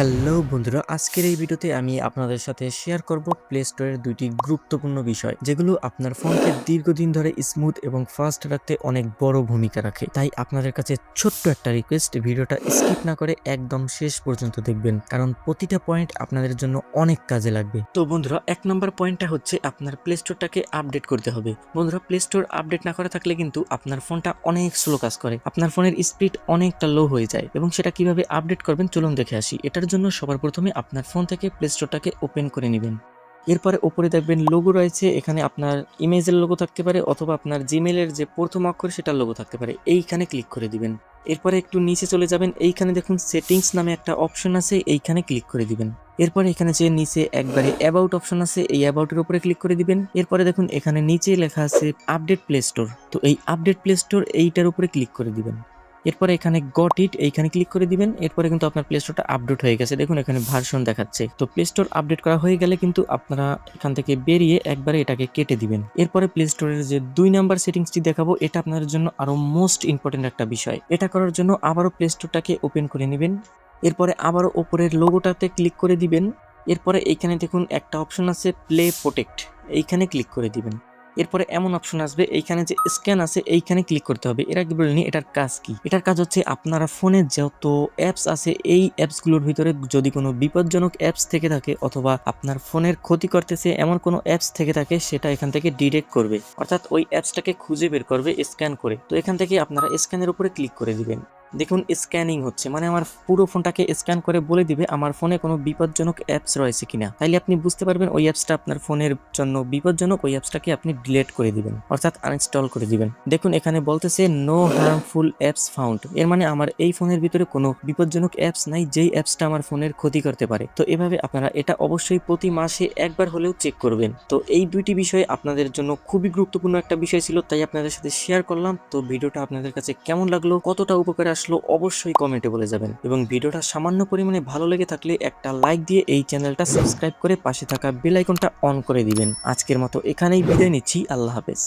Hello বন্ধুরা, আজকের এই ভিডিওতে আমি আপনাদের সাথে শেয়ার করব প্লে স্টোরের দুইটি গুরুত্বপূর্ণ বিষয়, যেগুলো আপনার ফোনকে দীর্ঘদিন ধরে স্মুথ এবং ফাস্ট রাখতে অনেক বড় ভূমিকা রাখে। তাই আপনাদের কাছে ছোট্ট একটা রিকোয়েস্ট, ভিডিওটা স্কিপ না করে একদম শেষ পর্যন্ত দেখবেন, কারণ প্রতিটা পয়েন্ট আপনাদের জন্য অনেক কাজে লাগবে। তো বন্ধুরা, 1 নম্বর পয়েন্টটা হচ্ছে আপনার প্লে স্টোরটাকে আপডেট করতে হবে। বন্ধুরা, প্লে স্টোর আপডেট না করা থাকলে কিন্তু আপনার ফোনটা অনেক স্লো কাজ করে, আপনার ফোনের স্পিড অনেকটা লো হয়ে যায়। এবং সেটা কিভাবে আপডেট করবেন চলুন দেখে আসি। এটার জন্য সবার প্রথমে আপনার ফোন থেকে প্লে স্টোরটাকে ওপেন করে নেবেন। এরপরে উপরে দেখবেন লোগো রয়েছে, এখানে আপনার ইমেজের লোগো থাকতে পারে অথবা আপনার জিমেলের যে প্রথম অক্ষর সেটার লোগো থাকতে পারে, এইখানে ক্লিক করে দিবেন। এরপরে একটু নিচে চলে যাবেন, এইখানে দেখুন সেটিংস নামে একটা অপশন আছে, এইখানে ক্লিক করে দিবেন। এরপরে এখানে যে নিচে একবারে অ্যাবাউট অপশন আছে, এই অ্যাবাউটের উপরে ক্লিক করে দিবেন। এরপরে দেখুন এখানে নিচে লেখা আছে আপডেট প্লে স্টোর, তো এই আপডেট প্লে স্টোর এইটার উপরে ক্লিক করে দিবেন। এরপরে এখানে গট ইট এইখানে ক্লিক করে দিবেন। এরপরে কিন্তু আপনার প্লে স্টোরটা আপডেট হয়ে গেছে, দেখুন এখানে ভার্সন দেখাচ্ছে। তো প্লে স্টোর আপডেট করা হয়ে গেলে কিন্তু আপনারা এখান থেকে বেরিয়ে একবারে এটাকে কেটে দিবেন। এরপরে প্লে স্টোরের যে 2 নাম্বার সেটিংসটি দেখাবো, এটা আপনাদের জন্য আরো মোস্ট ইম্পর্টেন্ট একটা বিষয়। এটা করার জন্য আবারও প্লে স্টোরটাকে ওপেন করে নেবেন। এরপরে আবারও উপরের লোগোটাতে ক্লিক করে দিবেন। এরপরে এইখানে দেখুন একটা অপশন আছে প্লে প্রোটেক্ট, এইখানে ক্লিক করে দিবেন। এরপরে এমন অপশন আসবে, এইখানে যে স্ক্যান আছে এইখানে ক্লিক করতে হবে। এর আগে বলিনি এটার কাজ কি। এটার কাজ হচ্ছে আপনারা ফোনে যত অ্যাপস আছে এই অ্যাপসগুলোর ভিতরে যদি কোনো বিপজ্জনক অ্যাপস থেকে থাকে অথবা আপনার ফোনের ক্ষতি করতেছে এমন কোনো অ্যাপস থেকে থাকে, সেটা এখান থেকে ডিটেক্ট করবে, অর্থাৎ ওই অ্যাপসটাকে খুঁজে বের করবে স্ক্যান করে। তো এখান থেকে আপনারা স্ক্যানের উপরে ক্লিক করে দিবেন। দেখুন স্ক্যানিং হচ্ছে, মানে আমার পুরো ফোনটাকে স্ক্যান করে বলে দিবে আমার ফোনে কোনো বিপজ্জনক অ্যাপস রয়েছে কিনা। তাইলে আপনি বুঝতে পারবেন ওই অ্যাপসটা আপনার ফোনের জন্য বিপজ্জনক, ওই অ্যাপসটাকে আপনি ডিলিট করে দিবেন, অর্থাৎ আনইনস্টল করে দিবেন। দেখুন এখানে বলতেছে নো হার্মফুল অ্যাপস ফাউন্ড, এর মানে আমার এই ফোনের ভিতরে কোনো বিপজ্জনক অ্যাপস নাই যেই অ্যাপসটা আমার ফোনের ক্ষতি করতে পারে। তো এভাবে আপনারা এটা অবশ্যই প্রতি মাসে একবার হলেও চেক করবেন। তো এই দুইটি বিষয় আপনাদের জন্য খুবই গুরুত্বপূর্ণ একটা বিষয় ছিল, তাই আপনাদের সাথে শেয়ার করলাম। তো ভিডিওটা আপনাদের কাছে কেমন লাগলো, কতটা উপকার আসলো, অবশ্যই কমেন্টে বলে যাবেন। এবং ভিডিওটা সামান্য পরিমাণে ভালো লেগে থাকলে একটা লাইক দিয়ে এই চ্যানেলটা সাবস্ক্রাইব করে পাশে থাকা বেল আইকনটা অন করে দিবেন। আজকের মতো এখানেই বিদায় নিচ্ছি, আল্লাহ হাফেজ।